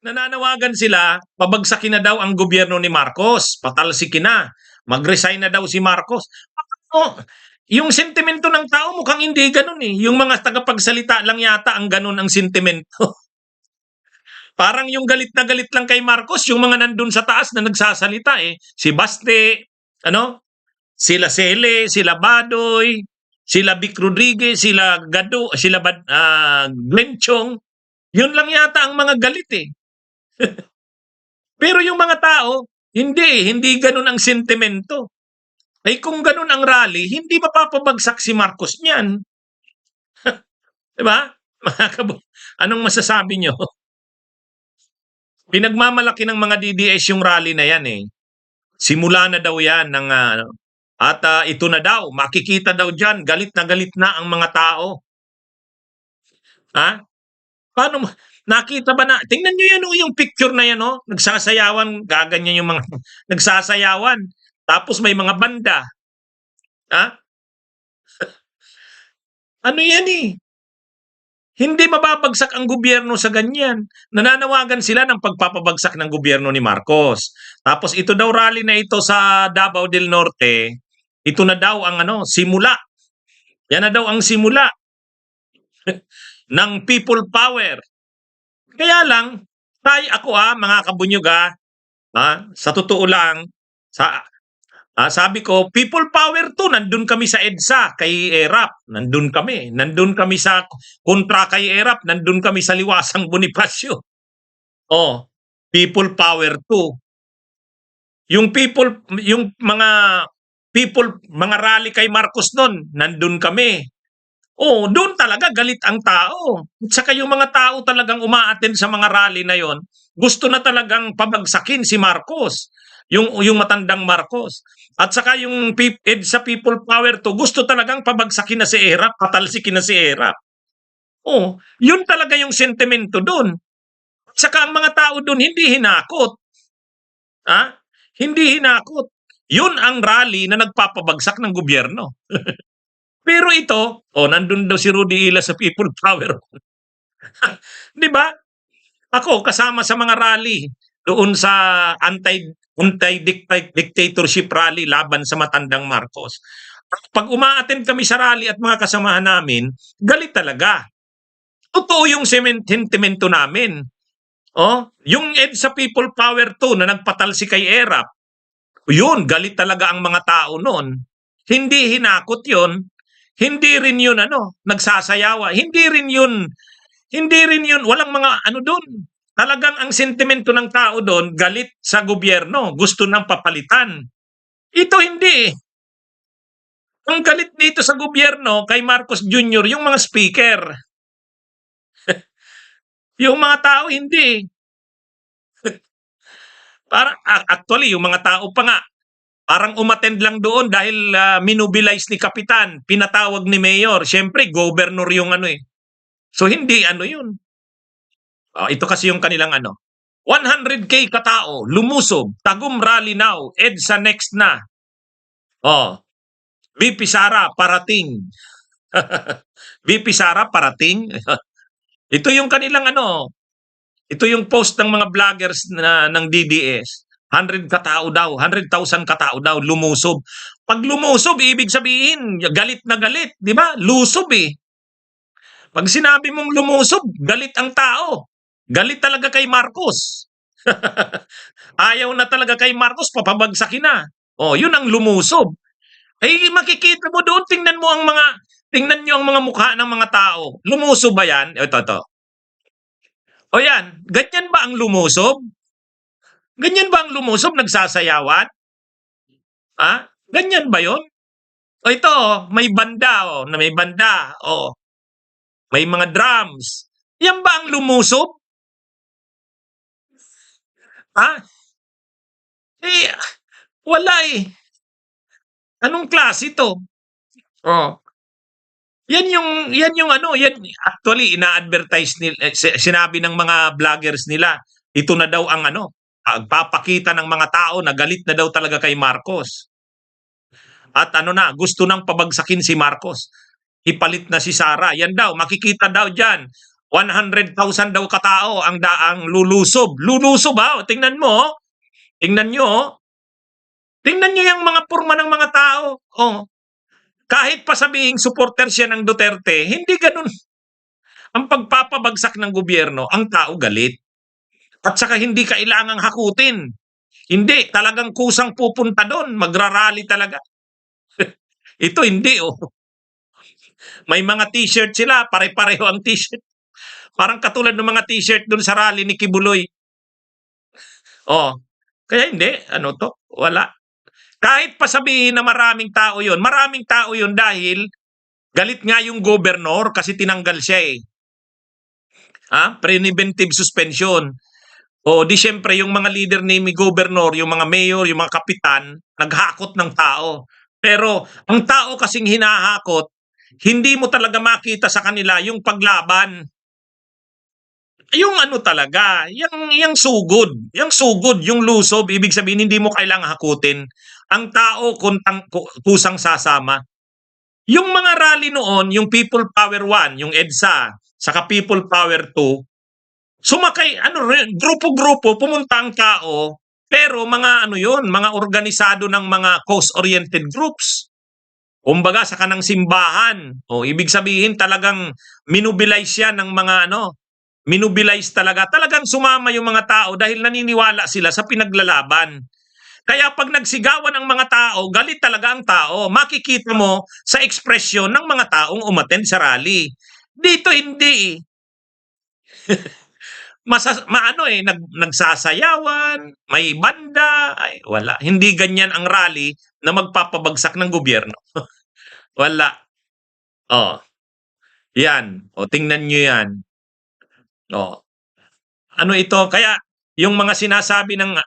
Nananawagan sila, pabagsakin na daw ang gobyerno ni Marcos, patalsikin na, mag-resign na daw si Marcos. Ano, yung sentimento ng tao mukhang hindi ganun eh. Yung mga tagapagsalita lang yata ang ganun ang sentimento. Parang yung galit na galit lang kay Marcos, yung mga nandun sa taas na nagsasalita eh. Si Baste, ano? Sila Sele, sila Badoy, sila Vic Rodriguez, sila Gado, sila Glenn Chong. Yun lang yata ang mga galit eh. Pero yung mga tao, hindi ganun ang sentimento. Ay kung ganun ang rally, hindi mapapabagsak si Marcos niyan. Diba? Anong masasabi nyo? Pinagmamalaki ng mga DDS yung rally na yan eh. Simula na daw yan ng at ito na daw, makikita daw dyan, galit na ang mga tao. Ha? Paano nakita ba na? Tingnan nyo yan yung picture na yan nagsasayawan, gaganyan yung mga nagsasayawan. Tapos may mga banda. Ha? Ano yan eh? Hindi mababagsak ang gobyerno sa ganyan. Nananawagan sila ng pagpapabagsak ng gobyerno ni Marcos. Tapos ito daw rally na ito sa Davao del Norte, ito na daw ang simula. Yan na daw ang simula ng people power. Kaya lang, ako mga kabunyog sa totoo lang, sabi ko, people power to, nandun kami sa EDSA, kay ERAP, nandun kami sa kontra kay ERAP, nandun kami sa Liwasang Bonifacio. Oh, people power to. Yung mga rally kay Marcos noon, nandun kami. Oh, doon talaga galit ang tao. At saka yung mga tao talagang umaattend sa mga rally na yon, gusto na talagang pabagsakin si Marcos, yung matandang Marcos. At saka yung sa people power to, gusto talagang pabagsakin na si ERAP, patalsikin na si ERAP. Oh, yun talaga yung sentimento doon. At saka ang mga tao doon hindi hinakot. Hindi hinakot. Yun ang rally na nagpapabagsak ng gobyerno. Pero ito, nandun daw si Rudy Ila sa people power. Di ba? Ako, kasama sa mga rally doon sa anti-dictatorship rally laban sa matandang Marcos. Pag umaattend kami sa rally at mga kasamahan namin, galit talaga. Totoo yung sentimento namin. Yung EDSA People Power 2 na nagpatalsi kay ERAP, yun, galit talaga ang mga tao noon. Hindi hinakot yun. Hindi rin yun nagsasayawa. Hindi rin yun, walang mga doon. Talagang ang sentimento ng tao doon, galit sa gobyerno, gusto nang papalitan. Ito hindi eh. Ang galit dito sa gobyerno kay Marcos Jr., yung mga speaker. Yung mga tao hindi. Actually, yung mga tao pa nga, parang umattend lang doon dahil minubilize ni Kapitan, pinatawag ni Mayor. Siyempre, governor yung So hindi yun. Ito kasi yung kanilang 100K katao, lumusob, Tagum Rally now, EDSA next na. VP Sara parating. VP Sara parating. Ito yung kanilang ito yung post ng mga vloggers ng DDS. 100 katao daw, 100,000 katao daw lumusob. Pag lumusob, ibig sabihin, galit na galit, di ba? Lusob eh. Pag sinabi mong lumusob, galit ang tao. Galit talaga kay Marcos. Ayaw na talaga kay Marcos, papabagsakin na. Yun ang lumusob. Makikita mo doon, tingnan nyo ang mga mukha ng mga tao. Lumusob ba yan? Ito. Yan, ganyan ba ang lumusob? Ganyan ba ang lumusob? Nagsasayawan? Ganyan ba yun? Ito, may banda, may banda, may mga drums. Yan ba ang lumusob? Wala eh. Anong klase ito? Yan actually ina-advertise nila, sinabi ng mga vloggers nila, ito na daw ang pagpapakita ng mga tao na galit na daw talaga kay Marcos. At gusto nang pabagsakin si Marcos. Ipalit na si Sara. Yan daw, makikita daw diyan. 100,000 daw katao ang daang lulusob. Lulusob ha, tingnan mo. Tingnan nyo. Tingnan nyo yung mga porma ng mga tao. Oh, kahit pa sabihing supporter siya ng Duterte, hindi ganun. Ang pagpapabagsak ng gobyerno, ang tao galit. At saka hindi kailangang hakutin. Hindi, talagang kusang pupunta doon. Magrarally talaga. Ito hindi oh. May mga t-shirt sila, pare-pareho ang t-shirt. Parang katulad ng mga t-shirt doon sa rally ni Kibuloy. Oh, kaya hindi, ano to, wala. Kahit pa sabihin na maraming tao yun dahil galit nga yung governor kasi tinanggal siya eh. Preventive suspension. O di syempre yung mga leader ni governor, yung mga mayor, yung mga kapitan, naghakot ng tao. Pero ang tao kasing hinahakot, hindi mo talaga makita sa kanila yung paglaban. Yung ano talaga, yung sugod, yung lusob, ibig sabihin hindi mo kailangang hakutin. Ang tao kusang sasama. Yung mga rally noon, yung People Power 1, yung EDSA, saka People Power 2, sumakay, grupo-grupo, pumunta ang tao, pero mga mga organisado ng mga cause-oriented groups. Kumbaga sa kanang simbahan. O ibig sabihin talagang minobilize siya ng mga minobilize talaga. Talagang sumama yung mga tao dahil naniniwala sila sa pinaglalaban. Kaya pag nagsigawan ang mga tao, galit talaga ang tao. Makikita mo sa ekspresyon ng mga taong umattend sa rally. Dito hindi. Nagsasayawan, may banda, ay wala. Hindi ganyan ang rally na magpapabagsak ng gobyerno. Wala. Oh. Yan. O tingnan nyo yan. Oh. Ano ito? Kaya yung mga sinasabi ng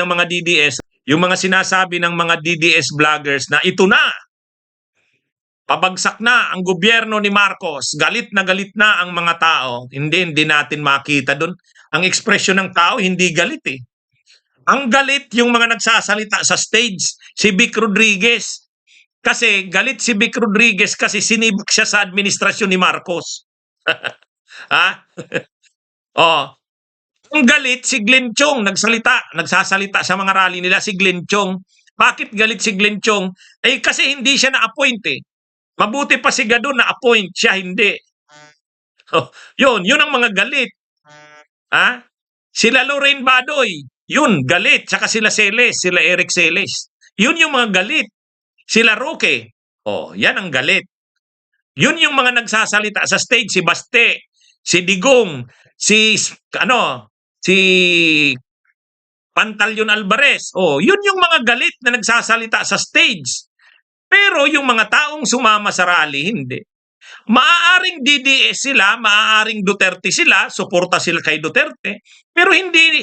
mga DDS, yung mga sinasabi ng mga DDS vloggers na ito na, pabagsak na ang gobyerno ni Marcos, galit na ang mga tao. Hindi natin makita doon. Ang ekspresyon ng tao, hindi galit eh. Ang galit yung mga nagsasalita sa stage, si Vic Rodriguez. Kasi galit si Vic Rodriguez kasi sinibak siya sa administrasyon ni Marcos. Oh. Ang galit si Glenn Chong, nagsasalita sa mga rally nila si Glenn Chong. Bakit galit si Glenn Chong? Eh kasi hindi siya na-appoint eh. Mabuti pa si Gado na-appoint, siya hindi. Oh, yun ang mga galit. Sila Lorraine Badoy, yun, galit. Saka sila Celes, sila Eric Celes. Yun yung mga galit. Sila Roque, yan ang galit. Yun yung mga nagsasalita sa stage, si Baste, si Digong, si Pantaleon Alvarez. Yun yung mga galit na nagsasalita sa stage. Pero yung mga taong sumama sa rally, hindi. Maaaring DDS sila, maaaring Duterte sila, suporta sila kay Duterte, pero hindi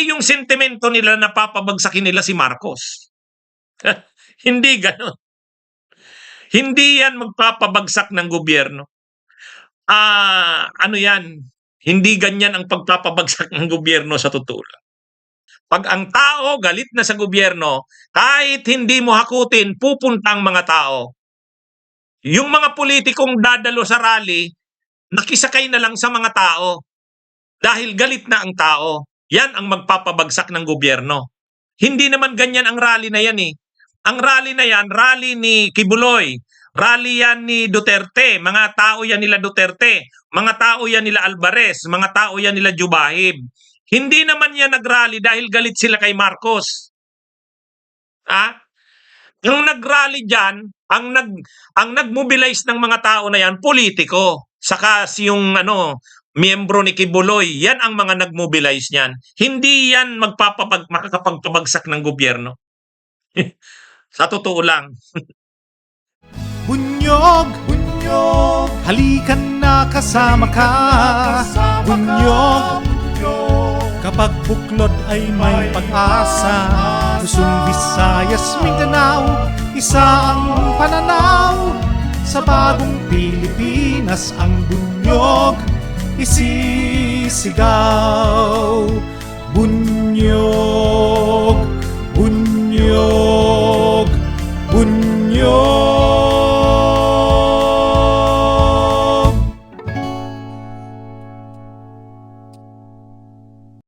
yung sentimento nila na papabagsakin nila si Marcos. Hindi gano'n. Hindi yan magpapabagsak ng gobyerno. Yan? Hindi ganyan ang pagpapabagsak ng gobyerno sa totoo lang. Pag ang tao galit na sa gobyerno, kahit hindi mo hakutin, pupunta ang mga tao. Yung mga politikong dadalo sa rally, nakisakay na lang sa mga tao. Dahil galit na ang tao. Yan ang magpapabagsak ng gobyerno. Hindi naman ganyan ang rally na yan eh. Ang rally na yan, rally ni Kibuloy. Rally yan ni Duterte. Mga tao yan nila Duterte. Mga tao yan nila Alvarez. Mga tao yan nila Jubahib. Hindi naman yan nagrally dahil galit sila kay Marcos. Ang nagrally dyan, ang nagmobilize ng mga tao na yan, politiko. Saka yung miyembro ni Kibuloy, yan ang mga nagmobilize niyan. Hindi yan makakapagpabagsak ng gobyerno. Sa totoo lang. Bunyog, bunyog, halikan na kasama ka. Bunyog, kapag buklod ay may pag-asa. Luzon, Visayas, Mindanao, isa ang pananaw. Sa bagong Pilipinas ang bunyog isisigaw. Bunyog, bunyog, bunyog.